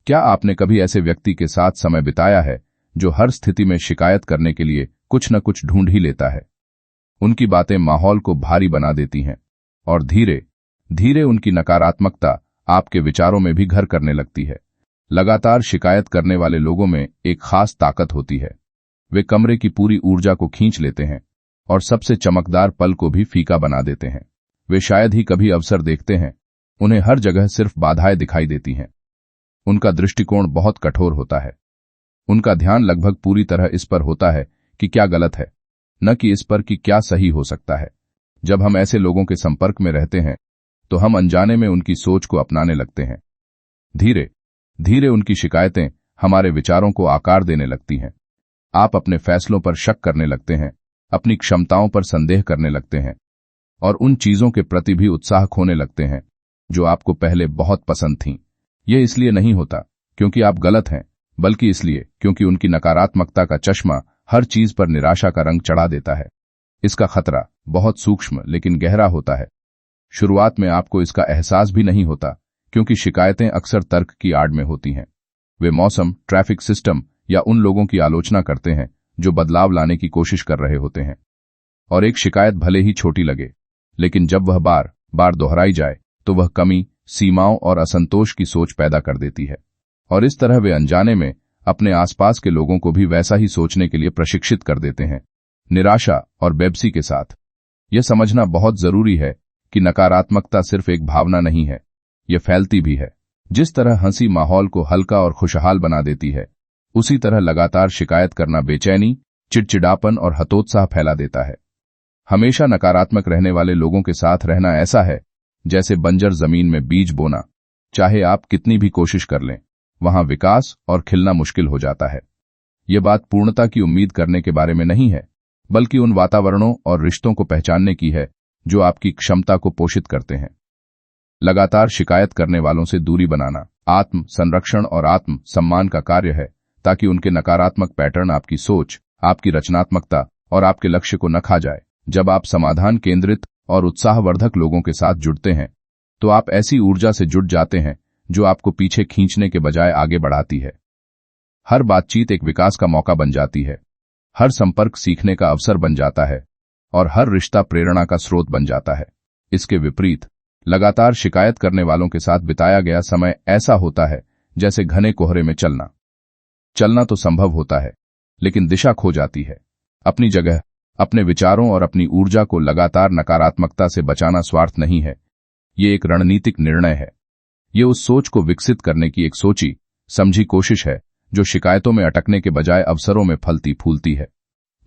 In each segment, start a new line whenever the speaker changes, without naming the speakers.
क्या आपने कभी ऐसे व्यक्ति के साथ समय बिताया है जो हर स्थिति में शिकायत करने के लिए कुछ न कुछ ढूंढ ही लेता है? उनकी बातें माहौल को भारी बना देती हैं और धीरे धीरे उनकी नकारात्मकता आपके विचारों में भी घर करने लगती है। लगातार शिकायत करने वाले लोगों में एक खास ताकत होती है। वे कमरे की पूरी ऊर्जा को खींच लेते हैं और सबसे चमकदार पल को भी फीका बना देते हैं। वे शायद ही कभी अवसर देखते हैं, उन्हें हर जगह सिर्फ बाधाएं दिखाई देती हैं। उनका दृष्टिकोण बहुत कठोर होता है। उनका ध्यान लगभग पूरी तरह इस पर होता है कि क्या गलत है, न कि इस पर कि क्या सही हो सकता है। जब हम ऐसे लोगों के संपर्क में रहते हैं तो हम अनजाने में उनकी सोच को अपनाने लगते हैं। धीरे धीरे उनकी शिकायतें हमारे विचारों को आकार देने लगती हैं। आप अपने फैसलों पर शक करने लगते हैं, अपनी क्षमताओं पर संदेह करने लगते हैं और उन चीजों के प्रति भी उत्साह खोने लगते हैं जो आपको पहले बहुत पसंद थीं। यह इसलिए नहीं होता क्योंकि आप गलत हैं, बल्कि इसलिए क्योंकि उनकी नकारात्मकता का चश्मा हर चीज पर निराशा का रंग चढ़ा देता है। इसका खतरा बहुत सूक्ष्म लेकिन गहरा होता है। शुरुआत में आपको इसका एहसास भी नहीं होता क्योंकि शिकायतें अक्सर तर्क की आड़ में होती हैं। वे मौसम, ट्रैफिक सिस्टम या उन लोगों की आलोचना करते हैं जो बदलाव लाने की कोशिश कर रहे होते हैं। और एक शिकायत भले ही छोटी लगे, लेकिन जब वह बार बार दोहराई जाए तो वह कमी, सीमाओं और असंतोष की सोच पैदा कर देती है। और इस तरह वे अनजाने में अपने आसपास के लोगों को भी वैसा ही सोचने के लिए प्रशिक्षित कर देते हैं। निराशा और बेबसी के साथ यह समझना बहुत जरूरी है कि नकारात्मकता सिर्फ एक भावना नहीं है, यह फैलती भी है। जिस तरह हंसी माहौल को हल्का और खुशहाल बना देती है, उसी तरह लगातार शिकायत करना बेचैनी, चिड़चिड़ापन और हतोत्साह फैला देता है। हमेशा नकारात्मक रहने वाले लोगों के साथ रहना ऐसा है जैसे बंजर जमीन में बीज बोना। चाहे आप कितनी भी कोशिश कर लें, वहां विकास और खिलना मुश्किल हो जाता है। यह बात पूर्णता की उम्मीद करने के बारे में नहीं है, बल्कि उन वातावरणों और रिश्तों को पहचानने की है जो आपकी क्षमता को पोषित करते हैं। लगातार शिकायत करने वालों से दूरी बनाना आत्म संरक्षण और आत्म सम्मान का कार्य है, ताकि उनके नकारात्मक पैटर्न आपकी सोच, आपकी रचनात्मकता और आपके लक्ष्य को न खा जाए। जब आप समाधान केंद्रित और उत्साहवर्धक लोगों के साथ जुड़ते हैं तो आप ऐसी ऊर्जा से जुड़ जाते हैं जो आपको पीछे खींचने के बजाय आगे बढ़ाती है। हर बातचीत एक विकास का मौका बन जाती है, हर संपर्क सीखने का अवसर बन जाता है और हर रिश्ता प्रेरणा का स्रोत बन जाता है। इसके विपरीत लगातार शिकायत करने वालों के साथ बिताया गया समय ऐसा होता है जैसे घने कोहरे में चलना। चलना तो संभव होता है, लेकिन दिशा खो जाती है। अपनी जगह, अपने विचारों और अपनी ऊर्जा को लगातार नकारात्मकता से बचाना स्वार्थ नहीं है, ये एक रणनीतिक निर्णय है। ये उस सोच को विकसित करने की एक सोची समझी कोशिश है जो शिकायतों में अटकने के बजाय अवसरों में फलती फूलती है।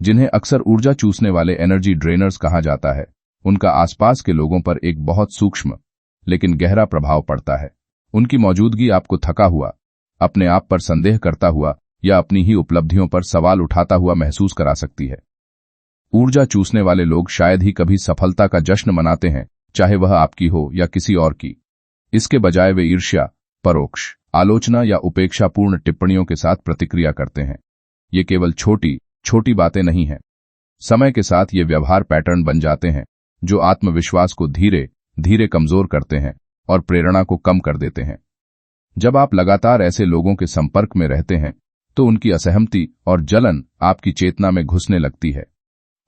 जिन्हें अक्सर ऊर्जा चूसने वाले एनर्जी ड्रेनर्स कहा जाता है, उनका आसपास के लोगों पर एक बहुत सूक्ष्म लेकिन गहरा प्रभाव पड़ता है। उनकी मौजूदगी आपको थका हुआ, अपने आप पर संदेह करता हुआ या अपनी ही उपलब्धियों पर सवाल उठाता हुआ महसूस करा सकती है। ऊर्जा चूसने वाले लोग शायद ही कभी सफलता का जश्न मनाते हैं, चाहे वह आपकी हो या किसी और की। इसके बजाय वे ईर्ष्या, परोक्ष आलोचना या उपेक्षापूर्ण टिप्पणियों के साथ प्रतिक्रिया करते हैं। ये केवल छोटी छोटी बातें नहीं हैं। समय के साथ ये व्यवहार पैटर्न बन जाते हैं जो आत्मविश्वास को धीरे धीरे कमजोर करते हैं और प्रेरणा को कम कर देते हैं। जब आप लगातार ऐसे लोगों के संपर्क में रहते हैं तो उनकी असहमति और जलन आपकी चेतना में घुसने लगती है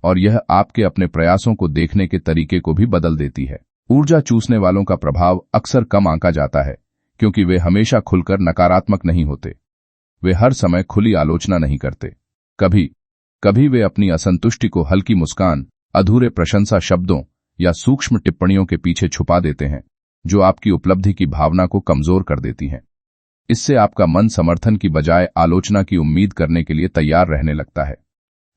और यह आपके अपने प्रयासों को देखने के तरीके को भी बदल देती है। ऊर्जा चूसने वालों का प्रभाव अक्सर कम आंका जाता है क्योंकि वे हमेशा खुलकर नकारात्मक नहीं होते। वे हर समय खुली आलोचना नहीं करते। कभी कभी वे अपनी असंतुष्टि को हल्की मुस्कान, अधूरे प्रशंसा शब्दों या सूक्ष्म टिप्पणियों के पीछे छुपा देते हैं जो आपकी उपलब्धि की भावना को कमजोर कर देती हैं। इससे आपका मन समर्थन की बजाय आलोचना की उम्मीद करने के लिए तैयार रहने लगता है।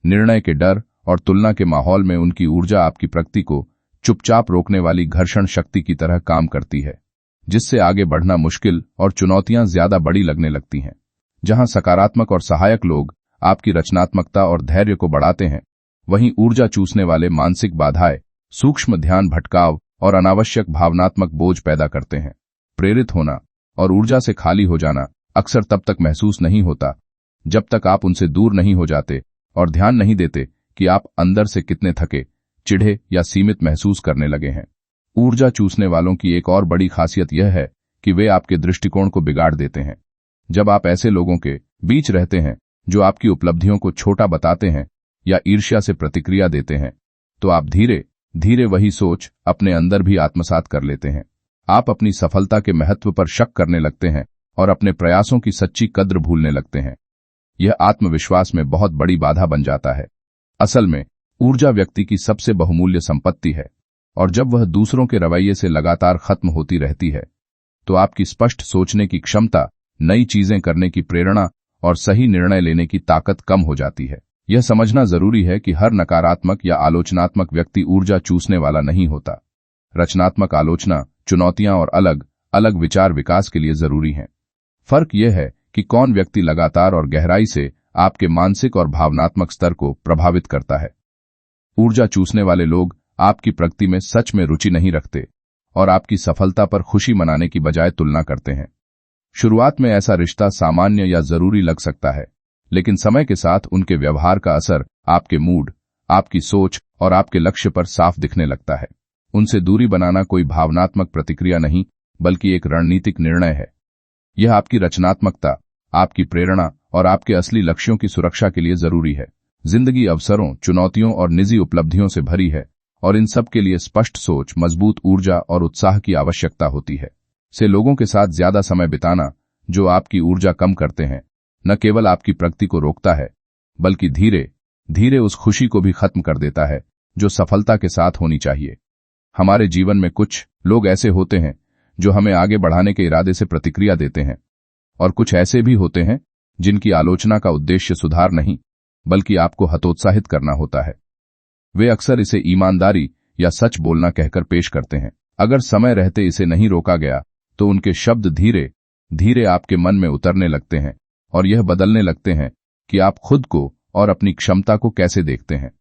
निर्णय के डर और तुलना के माहौल में उनकी ऊर्जा आपकी प्रगति को चुपचाप रोकने वाली घर्षण शक्ति की तरह काम करती है, जिससे आगे बढ़ना मुश्किल और चुनौतियां ज्यादा बड़ी लगने लगती हैं। जहां सकारात्मक और सहायक लोग आपकी रचनात्मकता और धैर्य को बढ़ाते हैं, वहीं ऊर्जा चूसने वाले मानसिक बाधाएं, सूक्ष्म ध्यान भटकाव और अनावश्यक भावनात्मक बोझ पैदा करते हैं। प्रेरित होना और ऊर्जा से खाली हो जाना अक्सर तब तक महसूस नहीं होता जब तक आप उनसे दूर नहीं हो जाते और ध्यान नहीं देते कि आप अंदर से कितने थके, चिढ़े या सीमित महसूस करने लगे हैं। ऊर्जा चूसने वालों की एक और बड़ी खासियत यह है कि वे आपके दृष्टिकोण को बिगाड़ देते हैं। जब आप ऐसे लोगों के बीच रहते हैं जो आपकी उपलब्धियों को छोटा बताते हैं या ईर्ष्या से प्रतिक्रिया देते हैं, तो आप धीरे धीरे वही सोच अपने अंदर भी आत्मसात कर लेते हैं। आप अपनी सफलता के महत्व पर शक करने लगते हैं और अपने प्रयासों की सच्ची कद्र भूलने लगते हैं। यह आत्मविश्वास में बहुत बड़ी बाधा बन जाता है। असल में ऊर्जा व्यक्ति की सबसे बहुमूल्य संपत्ति है, और जब वह दूसरों के रवैये से लगातार खत्म होती रहती है, तो आपकी स्पष्ट सोचने की क्षमता, नई चीजें करने की प्रेरणा और सही निर्णय लेने की ताकत कम हो जाती है। यह समझना जरूरी है कि हर नकारात्मक या आलोचनात्मक व्यक्ति ऊर्जा चूसने वाला नहीं होता। रचनात्मक आलोचना, चुनौतियां और अलग अलग विचार विकास के लिए जरूरी हैं। फर्क यह है कि कौन व्यक्ति लगातार और गहराई से आपके मानसिक और भावनात्मक स्तर को प्रभावित करता है। ऊर्जा चूसने वाले लोग आपकी प्रगति में सच में रुचि नहीं रखते और आपकी सफलता पर खुशी मनाने की बजाय तुलना करते हैं। शुरुआत में ऐसा रिश्ता सामान्य या जरूरी लग सकता है, लेकिन समय के साथ उनके व्यवहार का असर आपके मूड, आपकी सोच और आपके लक्ष्य पर साफ दिखने लगता है। उनसे दूरी बनाना कोई भावनात्मक प्रतिक्रिया नहीं, बल्कि एक रणनीतिक निर्णय है। यह आपकी रचनात्मकता, आपकी प्रेरणा और आपके असली लक्ष्यों की सुरक्षा के लिए जरूरी है। जिंदगी अवसरों, चुनौतियों और निजी उपलब्धियों से भरी है, और इन सब के लिए स्पष्ट सोच, मजबूत ऊर्जा और उत्साह की आवश्यकता होती है। से लोगों के साथ ज्यादा समय बिताना जो आपकी ऊर्जा कम करते हैं, न केवल आपकी प्रगति को रोकता है, बल्कि धीरे धीरे उस खुशी को भी खत्म कर देता है जो सफलता के साथ होनी चाहिए। हमारे जीवन में कुछ लोग ऐसे होते हैं जो हमें आगे बढ़ाने के इरादे से प्रतिक्रिया देते हैं, और कुछ ऐसे भी होते हैं जिनकी आलोचना का उद्देश्य सुधार नहीं, बल्कि आपको हतोत्साहित करना होता है। वे अक्सर इसे ईमानदारी या सच बोलना कहकर पेश करते हैं। अगर समय रहते इसे नहीं रोका गया, तो उनके शब्द धीरे धीरे आपके मन में उतरने लगते हैं और यह बदलने लगते हैं कि आप खुद को और अपनी क्षमता को कैसे देखते हैं।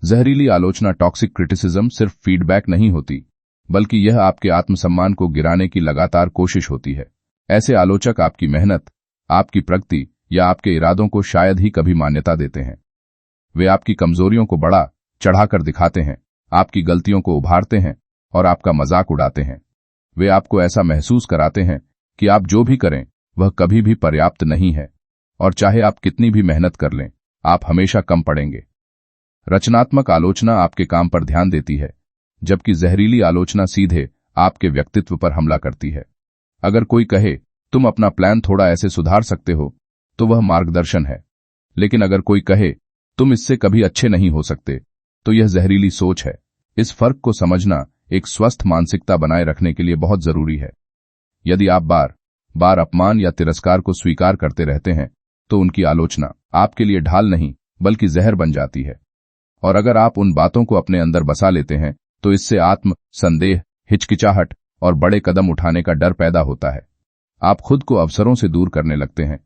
जहरीली आलोचना, टॉक्सिक क्रिटिसिज्म सिर्फ फीडबैक नहीं होती, बल्कि यह आपके आत्मसम्मान को गिराने की लगातार कोशिश होती है। ऐसे आलोचक आपकी मेहनत, आपकी प्रगति या आपके इरादों को शायद ही कभी मान्यता देते हैं। वे आपकी कमजोरियों को बढ़ा चढ़ाकर दिखाते हैं, आपकी गलतियों को उभारते हैं और आपका मजाक उड़ाते हैं। वे आपको ऐसा महसूस कराते हैं कि आप जो भी करें वह कभी भी पर्याप्त नहीं है, और चाहे आप कितनी भी मेहनत कर लें, आप हमेशा कम पड़ेंगे। रचनात्मक आलोचना आपके काम पर ध्यान देती है, जबकि जहरीली आलोचना सीधे आपके व्यक्तित्व पर हमला करती है। अगर कोई कहे तुम अपना प्लान थोड़ा ऐसे सुधार सकते हो, तो वह मार्गदर्शन है, लेकिन अगर कोई कहे तुम इससे कभी अच्छे नहीं हो सकते, तो यह जहरीली सोच है। इस फर्क को समझना एक स्वस्थ मानसिकता बनाए रखने के लिए बहुत जरूरी है। यदि आप बार बार अपमान या तिरस्कार को स्वीकार करते रहते हैं, तो उनकी आलोचना आपके लिए ढाल नहीं बल्कि जहर बन जाती है। और अगर आप उन बातों को अपने अंदर बसा लेते हैं, तो इससे आत्म संदेह, हिचकिचाहट और बड़े कदम उठाने का डर पैदा होता है। आप खुद को अवसरों से दूर करने लगते हैं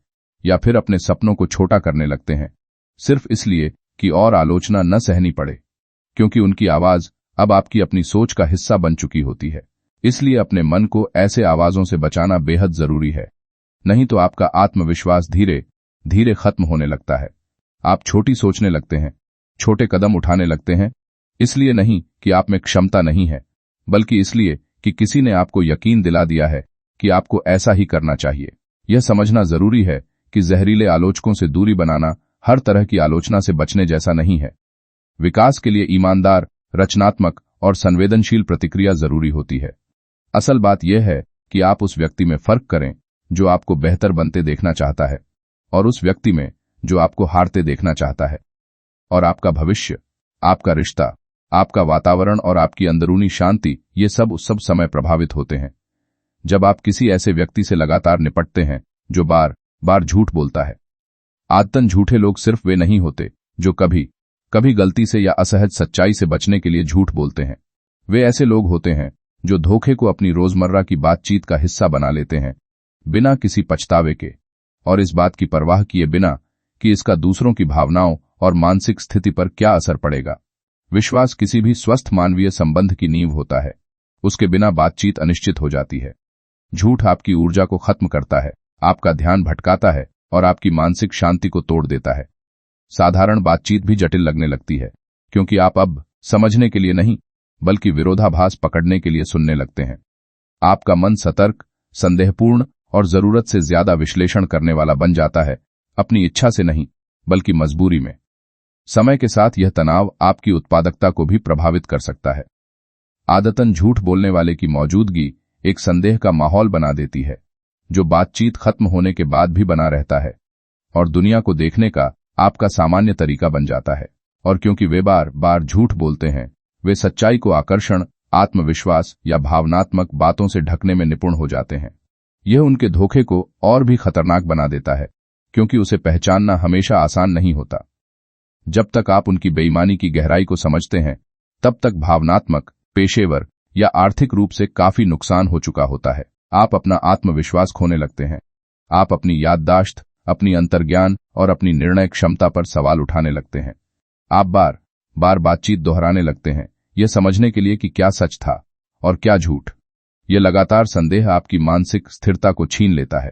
या फिर अपने सपनों को छोटा करने लगते हैं, सिर्फ इसलिए कि और आलोचना न सहनी पड़े, क्योंकि उनकी आवाज अब आपकी अपनी सोच का हिस्सा बन चुकी होती है। इसलिए अपने मन को ऐसे आवाजों से बचाना बेहद जरूरी है, नहीं तो आपका आत्मविश्वास धीरे धीरे खत्म होने लगता है। आप छोटी सोचने लगते हैं, छोटे कदम उठाने लगते हैं, इसलिए नहीं कि आप में क्षमता नहीं है, बल्कि इसलिए कि किसी ने आपको यकीन दिला दिया है कि आपको ऐसा ही करना चाहिए। यह समझना जरूरी है कि जहरीले आलोचकों से दूरी बनाना हर तरह की आलोचना से बचने जैसा नहीं है। विकास के लिए ईमानदार, रचनात्मक और संवेदनशील प्रतिक्रिया जरूरी होती है। असल बात यह है कि आप उस व्यक्ति में फर्क करें जो आपको बेहतर बनते देखना चाहता है, और उस व्यक्ति में जो आपको हारते देखना चाहता है। और आपका भविष्य, आपका रिश्ता, आपका वातावरण और आपकी अंदरूनी शांति, ये सब उस सब समय प्रभावित होते हैं जब आप किसी ऐसे व्यक्ति से लगातार निपटते हैं जो बार बार झूठ बोलता है। आदतन झूठे लोग सिर्फ वे नहीं होते जो कभी कभी गलती से या असहज सच्चाई से बचने के लिए झूठ बोलते हैं। वे ऐसे लोग होते हैं जो धोखे को अपनी रोजमर्रा की बातचीत का हिस्सा बना लेते हैं, बिना किसी पछतावे के, और इस बात की परवाह किए बिना कि इसका दूसरों की भावनाओं और मानसिक स्थिति पर क्या असर पड़ेगा। विश्वास किसी भी स्वस्थ मानवीय संबंध की नींव होता है, उसके बिना बातचीत अनिश्चित हो जाती है। झूठ आपकी ऊर्जा को खत्म करता है, आपका ध्यान भटकाता है और आपकी मानसिक शांति को तोड़ देता है। साधारण बातचीत भी जटिल लगने लगती है, क्योंकि आप अब समझने के लिए नहीं बल्कि विरोधाभास पकड़ने के लिए सुनने लगते हैं। आपका मन सतर्क, संदेहपूर्ण और जरूरत से ज्यादा विश्लेषण करने वाला बन जाता है, अपनी इच्छा से नहीं बल्कि मजबूरी में। समय के साथ यह तनाव आपकी उत्पादकता को भी प्रभावित कर सकता है। आदतन झूठ बोलने वाले की मौजूदगी एक संदेह का माहौल बना देती है, जो बातचीत खत्म होने के बाद भी बना रहता है और दुनिया को देखने का आपका सामान्य तरीका बन जाता है। और क्योंकि वे बार बार झूठ बोलते हैं, वे सच्चाई को आकर्षण, आत्मविश्वास या भावनात्मक बातों से ढकने में निपुण हो जाते हैं। यह उनके धोखे को और भी खतरनाक बना देता है, क्योंकि उसे पहचानना हमेशा आसान नहीं होता। जब तक आप उनकी बेईमानी की गहराई को समझते हैं, तब तक भावनात्मक, पेशेवर या आर्थिक रूप से काफी नुकसान हो चुका होता है। आप अपना आत्मविश्वास खोने लगते हैं। आप अपनी याददाश्त, अपनी अंतर्ज्ञान और अपनी निर्णय क्षमता पर सवाल उठाने लगते हैं। आप बार बार बातचीत दोहराने लगते हैं, यह समझने के लिए कि क्या सच था और क्या झूठ। यह लगातार संदेह आपकी मानसिक स्थिरता को छीन लेता है।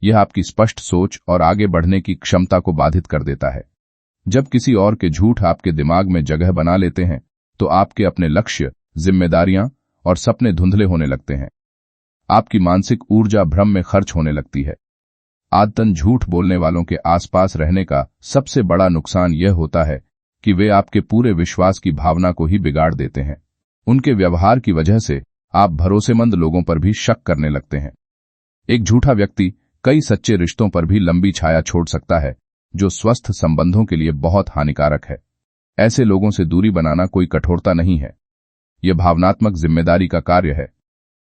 यह आपकी स्पष्ट सोच और आगे बढ़ने की क्षमता को बाधित कर देता है। जब किसी और के झूठ आपके दिमाग में जगह बना लेते हैं, तो आपके अपने लक्ष्य, जिम्मेदारियां और सपने धुंधले होने लगते हैं। आपकी मानसिक ऊर्जा भ्रम में खर्च होने लगती है। आदतन झूठ बोलने वालों के आसपास रहने का सबसे बड़ा नुकसान यह होता है कि वे आपके पूरे विश्वास की भावना को ही बिगाड़ देते हैं। उनके व्यवहार की वजह से आप भरोसेमंद लोगों पर भी शक करने लगते हैं। एक झूठा व्यक्ति कई सच्चे रिश्तों पर भी लंबी छाया छोड़ सकता है, जो स्वस्थ संबंधों के लिए बहुत हानिकारक है। ऐसे लोगों से दूरी बनाना कोई कठोरता नहीं है, यह भावनात्मक जिम्मेदारी का कार्य है।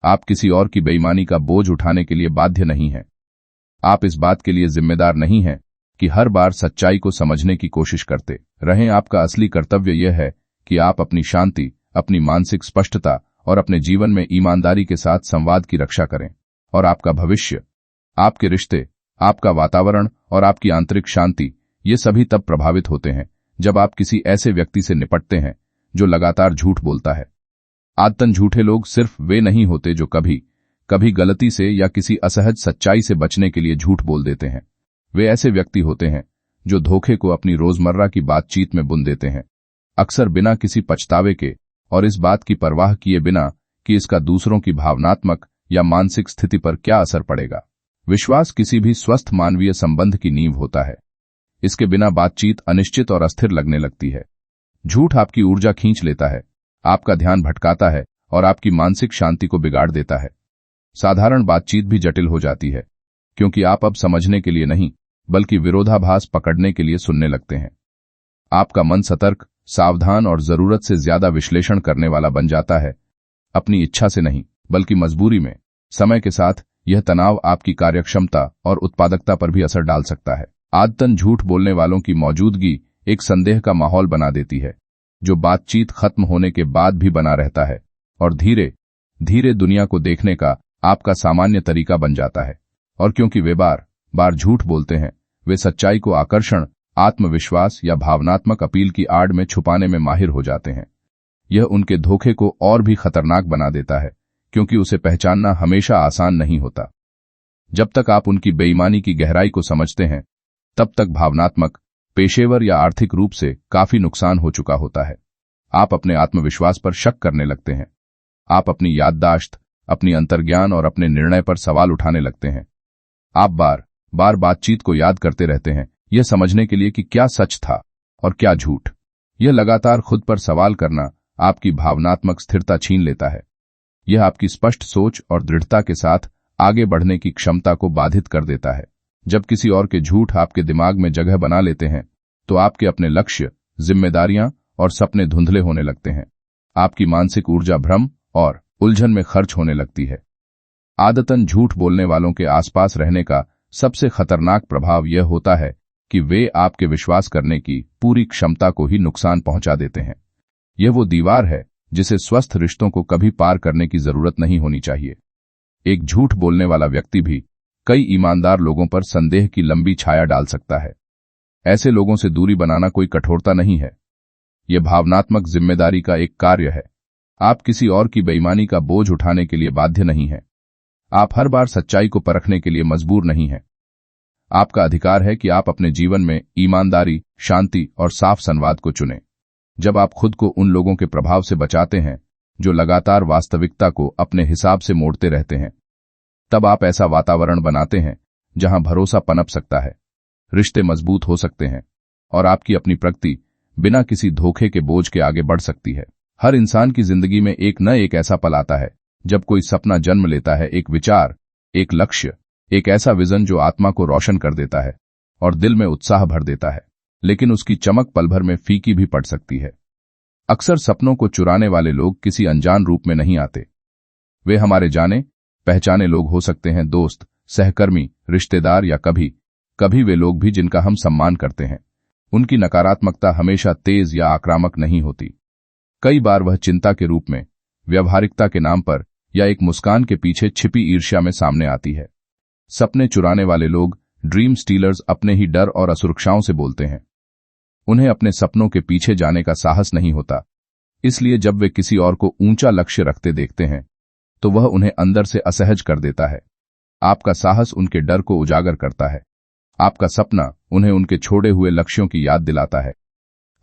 आप किसी और की बेईमानी का बोझ उठाने के लिए बाध्य नहीं हैं। आप इस बात के लिए जिम्मेदार नहीं हैं कि हर बार सच्चाई को समझने की कोशिश करते रहें। आपका असली कर्तव्य यह है कि आप अपनी शांति, अपनी मानसिक स्पष्टता और अपने जीवन में ईमानदारी के साथ संवाद की रक्षा करें। और आपका भविष्य, आपके रिश्ते, आपका वातावरण और आपकी आंतरिक शांति, ये सभी तब प्रभावित होते हैं जब आप किसी ऐसे व्यक्ति से निपटते हैं जो लगातार झूठ बोलता है। आदतन झूठे लोग सिर्फ वे नहीं होते जो कभी कभी गलती से या किसी असहज सच्चाई से बचने के लिए झूठ बोल देते हैं। वे ऐसे व्यक्ति होते हैं जो धोखे को अपनी रोजमर्रा की बातचीत में बुन देते हैं, अक्सर बिना किसी पछतावे के और इस बात की परवाह किए बिना कि इसका दूसरों की भावनात्मक या मानसिक स्थिति पर क्या असर पड़ेगा। विश्वास किसी भी स्वस्थ मानवीय संबंध की नींव होता है। इसके बिना बातचीत अनिश्चित और अस्थिर लगने लगती है। झूठ आपकी ऊर्जा खींच लेता है, आपका ध्यान भटकाता है और आपकी मानसिक शांति को बिगाड़ देता है। साधारण बातचीत भी जटिल हो जाती है, क्योंकि आप अब समझने के लिए नहीं बल्कि विरोधाभास पकड़ने के लिए सुनने लगते हैं। आपका मन सतर्क, सावधान और जरूरत से ज्यादा विश्लेषण करने वाला बन जाता है, अपनी इच्छा से नहीं बल्कि मजबूरी में। समय के साथ यह तनाव आपकी कार्यक्षमता और उत्पादकता पर भी असर डाल सकता है। आदतन झूठ बोलने वालों की मौजूदगी एक संदेह का माहौल बना देती है, जो बातचीत खत्म होने के बाद भी बना रहता है और धीरे धीरे दुनिया को देखने का आपका सामान्य तरीका बन जाता है। और क्योंकि वे बार बार झूठ बोलते हैं, वे सच्चाई को आकर्षण, आत्मविश्वास या भावनात्मक अपील की आड़ में छुपाने में माहिर हो जाते हैं। यह उनके धोखे को और भी खतरनाक बना देता है, क्योंकि उसे पहचानना हमेशा आसान नहीं होता। जब तक आप उनकी बेईमानी की गहराई को समझते हैं, तब तक भावनात्मक, पेशेवर या आर्थिक रूप से काफी नुकसान हो चुका होता है। आप अपने आत्मविश्वास पर शक करने लगते हैं। आप अपनी याददाश्त, अपनी अंतर्ज्ञान और अपने निर्णय पर सवाल उठाने लगते हैं। आप बार बार बातचीत को याद करते रहते हैं, यह समझने के लिए कि क्या सच था और क्या झूठ। यह लगातार खुद पर सवाल करना आपकी भावनात्मक स्थिरता छीन लेता है। यह आपकी स्पष्ट सोच और दृढ़ता के साथ आगे बढ़ने की क्षमता को बाधित कर देता है। जब किसी और के झूठ आपके दिमाग में जगह बना लेते हैं, तो आपके अपने लक्ष्य, जिम्मेदारियां और सपने धुंधले होने लगते हैं। आपकी मानसिक ऊर्जा भ्रम और उलझन में खर्च होने लगती है। आदतन झूठ बोलने वालों के आसपास रहने का सबसे खतरनाक प्रभाव यह होता है कि वे आपके विश्वास करने की पूरी क्षमता को ही नुकसान पहुंचा देते हैं। यह वो दीवार है जिसे स्वस्थ रिश्तों को कभी पार करने की जरूरत नहीं होनी चाहिए। एक झूठ बोलने वाला व्यक्ति भी कई ईमानदार लोगों पर संदेह की लंबी छाया डाल सकता है। ऐसे लोगों से दूरी बनाना कोई कठोरता नहीं है, यह भावनात्मक जिम्मेदारी का एक कार्य है। आप किसी और की बेईमानी का बोझ उठाने के लिए बाध्य नहीं हैं। आप हर बार सच्चाई को परखने के लिए मजबूर नहीं हैं। आपका अधिकार है कि आप अपने जीवन में ईमानदारी, शांति और साफ संवाद को चुनें। जब आप खुद को उन लोगों के प्रभाव से बचाते हैं जो लगातार वास्तविकता को अपने हिसाब से मोड़ते रहते हैं, तब आप ऐसा वातावरण बनाते हैं जहां भरोसा पनप सकता है, रिश्ते मजबूत हो सकते हैं और आपकी अपनी प्रगति बिना किसी धोखे के बोझ के आगे बढ़ सकती है। हर इंसान की जिंदगी में एक न एक ऐसा पल आता है जब कोई सपना जन्म लेता है, एक विचार, एक लक्ष्य, एक ऐसा विजन जो आत्मा को रोशन कर देता है और दिल में उत्साह भर देता है, लेकिन उसकी चमक पल भर में फीकी भी पड़ सकती है। अक्सर सपनों को चुराने वाले लोग किसी अनजान रूप में नहीं आते। वे हमारे जाने पहचाने लोग हो सकते हैं, दोस्त, सहकर्मी, रिश्तेदार या कभी कभी वे लोग भी जिनका हम सम्मान करते हैं। उनकी नकारात्मकता हमेशा तेज या आक्रामक नहीं होती। कई बार वह चिंता के रूप में, व्यवहारिकता के नाम पर या एक मुस्कान के पीछे छिपी ईर्ष्या में सामने आती है। सपने चुराने वाले लोग, ड्रीम स्टीलर्स, अपने ही डर और असुरक्षाओं से बोलते हैं। उन्हें अपने सपनों के पीछे जाने का साहस नहीं होता, इसलिए जब वे किसी और को ऊंचा लक्ष्य रखते देखते हैं तो वह उन्हें अंदर से असहज कर देता है। आपका साहस उनके डर को उजागर करता है। आपका सपना उन्हें उनके छोड़े हुए लक्ष्यों की याद दिलाता है।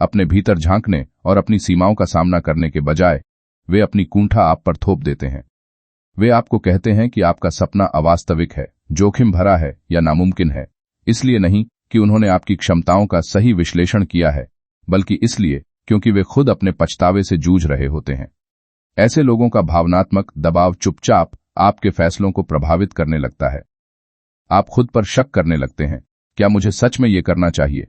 अपने भीतर झांकने और अपनी सीमाओं का सामना करने के बजाय वे अपनी कुंठा आप पर थोप देते हैं। वे आपको कहते हैं कि आपका सपना अवास्तविक है, जोखिम भरा है या नामुमकिन है, इसलिए नहीं कि उन्होंने आपकी क्षमताओं का सही विश्लेषण किया है, बल्कि इसलिए क्योंकि वे खुद अपने पछतावे से जूझ रहे होते हैं। ऐसे लोगों का भावनात्मक दबाव चुपचाप आपके फैसलों को प्रभावित करने लगता है। आप खुद पर शक करने लगते हैं, क्या मुझे सच में ये करना चाहिए?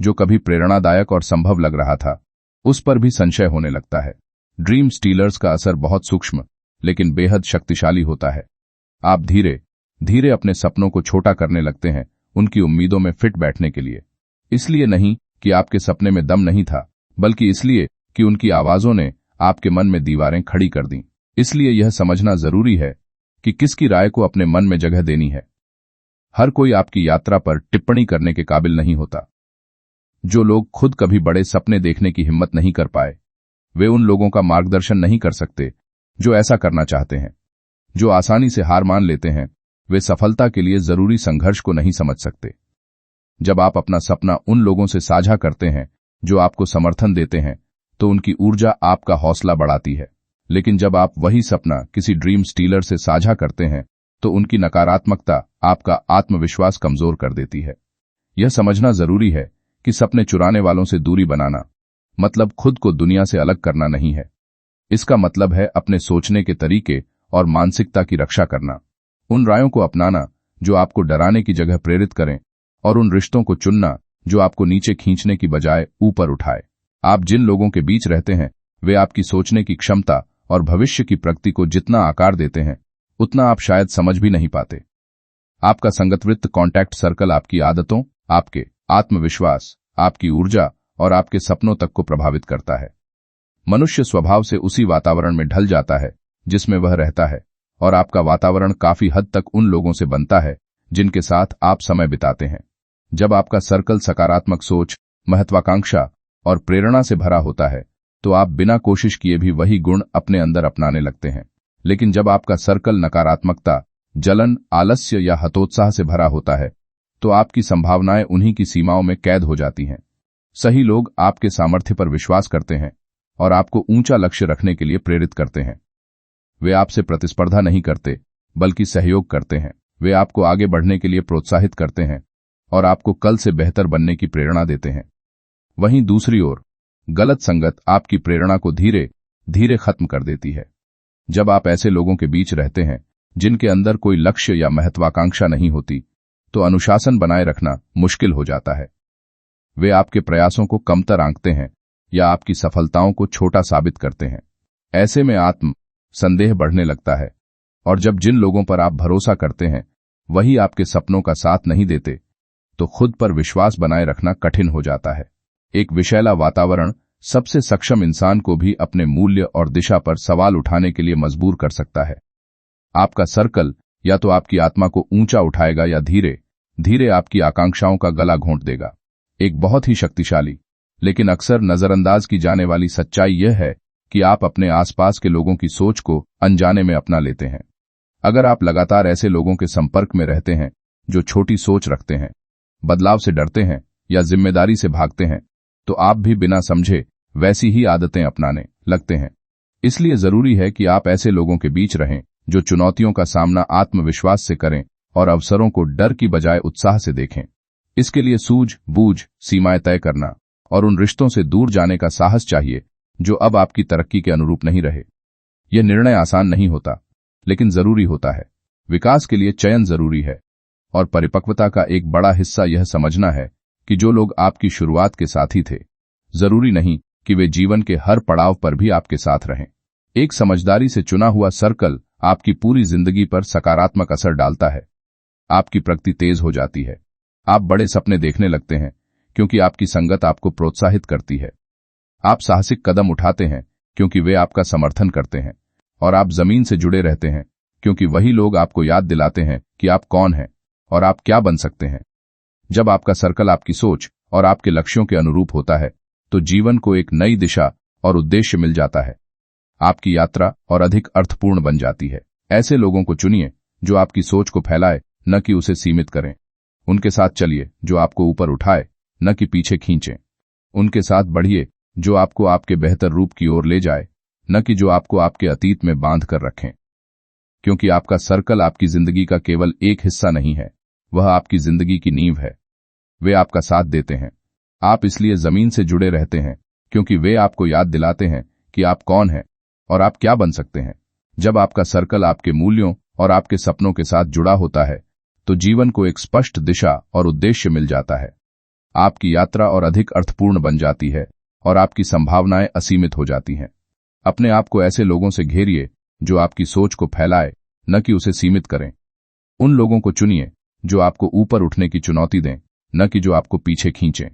जो कभी प्रेरणादायक और संभव लग रहा था, उस पर भी संशय होने लगता है। ड्रीम स्टीलर्स का असर बहुत सूक्ष्म लेकिन बेहद शक्तिशाली होता है। आप धीरे धीरे अपने सपनों को छोटा करने लगते हैं, उनकी उम्मीदों में फिट बैठने के लिए। इसलिए नहीं कि आपके सपने में दम नहीं था, बल्कि इसलिए कि उनकी आवाजों ने आपके मन में दीवारें खड़ी कर दीं। इसलिए यह समझना जरूरी है कि किसकी राय को अपने मन में जगह देनी है। हर कोई आपकी यात्रा पर टिप्पणी करने के काबिल नहीं होता। जो लोग खुद कभी बड़े सपने देखने की हिम्मत नहीं कर पाए, वे उन लोगों का मार्गदर्शन नहीं कर सकते जो ऐसा करना चाहते हैं। जो आसानी से हार मान लेते हैं, वे सफलता के लिए जरूरी संघर्ष को नहीं समझ सकते। जब आप अपना सपना उन लोगों से साझा करते हैं जो आपको समर्थन देते हैं, तो उनकी ऊर्जा आपका हौसला बढ़ाती है। लेकिन जब आप वही सपना किसी ड्रीम स्टीलर से साझा करते हैं, तो उनकी नकारात्मकता आपका आत्मविश्वास कमजोर कर देती है। यह समझना जरूरी है कि सपने चुराने वालों से दूरी बनाना मतलब खुद को दुनिया से अलग करना नहीं है। इसका मतलब है अपने सोचने के तरीके और मानसिकता की रक्षा करना, उन रायों को अपनाना जो आपको डराने की जगह प्रेरित करें, और उन रिश्तों को चुनना जो आपको नीचे खींचने की बजाय ऊपर उठाए। आप जिन लोगों के बीच रहते हैं, वे आपकी सोचने की क्षमता और भविष्य की प्रगति को जितना आकार देते हैं, उतना आप शायद समझ भी नहीं पाते। आपका संगतवृत्त, कॉन्टैक्ट सर्कल आपकी आदतों, आपके आत्मविश्वास, आपकी ऊर्जा और आपके सपनों तक को प्रभावित करता है। मनुष्य स्वभाव से उसी वातावरण में ढल जाता है जिसमें वह रहता है, और आपका वातावरण काफी हद तक उन लोगों से बनता है जिनके साथ आप समय बिताते हैं। जब आपका सर्कल सकारात्मक सोच, महत्वाकांक्षा और प्रेरणा से भरा होता है, तो आप बिना कोशिश किए भी वही गुण अपने अंदर अपनाने लगते हैं। लेकिन जब आपका सर्कल नकारात्मकता, जलन, आलस्य या हतोत्साह से भरा होता है, तो आपकी संभावनाएं उन्हीं की सीमाओं में कैद हो जाती हैं। सही लोग आपके सामर्थ्य पर विश्वास करते हैं और आपको ऊंचा लक्ष्य रखने के लिए प्रेरित करते हैं। वे आपसे प्रतिस्पर्धा नहीं करते, बल्कि सहयोग करते हैं। वे आपको आगे बढ़ने के लिए प्रोत्साहित करते हैं और आपको कल से बेहतर बनने की प्रेरणा देते हैं। वहीं दूसरी ओर, गलत संगत आपकी प्रेरणा को धीरे धीरे खत्म कर देती है। जब आप ऐसे लोगों के बीच रहते हैं जिनके अंदर कोई लक्ष्य या महत्वाकांक्षा नहीं होती, तो अनुशासन बनाए रखना मुश्किल हो जाता है। वे आपके प्रयासों को कमतर आंकते हैं या आपकी सफलताओं को छोटा साबित करते हैं। ऐसे में आत्म संदेह बढ़ने लगता है, और जब जिन लोगों पर आप भरोसा करते हैं वही आपके सपनों का साथ नहीं देते, तो खुद पर विश्वास बनाए रखना कठिन हो जाता है। एक विषैला वातावरण सबसे सक्षम इंसान को भी अपने मूल्य और दिशा पर सवाल उठाने के लिए मजबूर कर सकता है। आपका सर्कल या तो आपकी आत्मा को ऊंचा उठाएगा या धीरे धीरे आपकी आकांक्षाओं का गला घोंट देगा। एक बहुत ही शक्तिशाली लेकिन अक्सर नजरअंदाज की जाने वाली सच्चाई यह है कि आप अपने आसपास के लोगों की सोच को अनजाने में अपना लेते हैं। अगर आप लगातार ऐसे लोगों के संपर्क में रहते हैं जो छोटी सोच रखते हैं, बदलाव से डरते हैं या जिम्मेदारी से भागते हैं, तो आप भी बिना समझे वैसी ही आदतें अपनाने लगते हैं। इसलिए जरूरी है कि आप ऐसे लोगों के बीच रहें जो चुनौतियों का सामना आत्मविश्वास से करें और अवसरों को डर की बजाय उत्साह से देखें। इसके लिए सूझ-बूझ, सीमाएं तय करना और उन रिश्तों से दूर जाने का साहस चाहिए जो अब आपकी तरक्की के अनुरूप नहीं रहे। यह निर्णय आसान नहीं होता, लेकिन जरूरी होता है। विकास के लिए चयन जरूरी है, और परिपक्वता का एक बड़ा हिस्सा यह समझना है कि जो लोग आपकी शुरुआत के साथी थे, जरूरी नहीं कि वे जीवन के हर पड़ाव पर भी आपके साथ रहें। एक समझदारी से चुना हुआ सर्कल आपकी पूरी जिंदगी पर सकारात्मक असर डालता है। आपकी प्रगति तेज हो जाती है। आप बड़े सपने देखने लगते हैं क्योंकि आपकी संगत आपको प्रोत्साहित करती है। आप साहसिक कदम उठाते हैं क्योंकि वे आपका समर्थन करते हैं, और आप जमीन से जुड़े रहते हैं क्योंकि वही लोग आपको याद दिलाते हैं कि आप कौन हैं और आप क्या बन सकते हैं। जब आपका सर्कल आपकी सोच और आपके लक्ष्यों के अनुरूप होता है, तो जीवन को एक नई दिशा और उद्देश्य मिल जाता है। आपकी यात्रा और अधिक अर्थपूर्ण बन जाती है। ऐसे लोगों को चुनिए जो आपकी सोच को फैलाए, न कि उसे सीमित करें। उनके साथ चलिए जो आपको ऊपर उठाए, न कि पीछे खींचे। उनके साथ बढ़िए जो आपको आपके बेहतर रूप की ओर ले जाए, न कि जो आपको आपके अतीत में बांध कर रखें। क्योंकि आपका सर्कल आपकी जिंदगी का केवल एक हिस्सा नहीं है, वह आपकी जिंदगी की नींव है। वे आपका साथ देते हैं। आप इसलिए जमीन से जुड़े रहते हैं क्योंकि वे आपको याद दिलाते हैं कि आप कौन हैं और आप क्या बन सकते हैं। जब आपका सर्कल आपके मूल्यों और आपके सपनों के साथ जुड़ा होता है, तो जीवन को एक स्पष्ट दिशा और उद्देश्य मिल जाता है। आपकी यात्रा और अधिक अर्थपूर्ण बन जाती है और आपकी संभावनाएं असीमित हो जाती हैं। अपने आप को ऐसे लोगों से घेरिए जो आपकी सोच को फैलाए, न कि उसे सीमित करें। उन लोगों को चुनिए जो आपको ऊपर उठने की चुनौती दें, न कि जो आपको पीछे खींचें।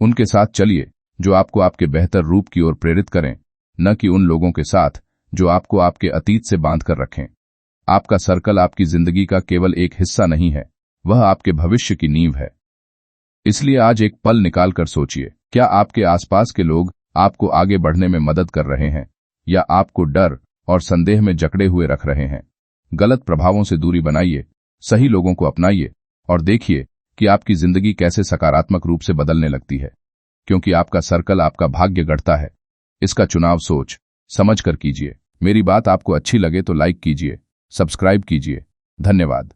उनके साथ चलिए जो आपको आपके बेहतर रूप की ओर प्रेरित करें, न कि उन लोगों के साथ जो आपको आपके अतीत से बांध कर रखें। आपका सर्कल आपकी जिंदगी का केवल एक हिस्सा नहीं है, वह आपके भविष्य की नींव है। इसलिए आज एक पल निकालकर सोचिए, क्या आपके आसपास के लोग आपको आगे बढ़ने में मदद कर रहे हैं या आपको डर और संदेह में जकड़े हुए रख रहे हैं। गलत प्रभावों से दूरी बनाइए, सही लोगों को अपनाइए और देखिए कि आपकी जिंदगी कैसे सकारात्मक रूप से बदलने लगती है। क्योंकि आपका सर्कल आपका भाग्य गढ़ता है। इसका चुनाव सोच समझ कर कीजिए। मेरी बात आपको अच्छी लगे तो लाइक कीजिए, सब्सक्राइब कीजिए। धन्यवाद।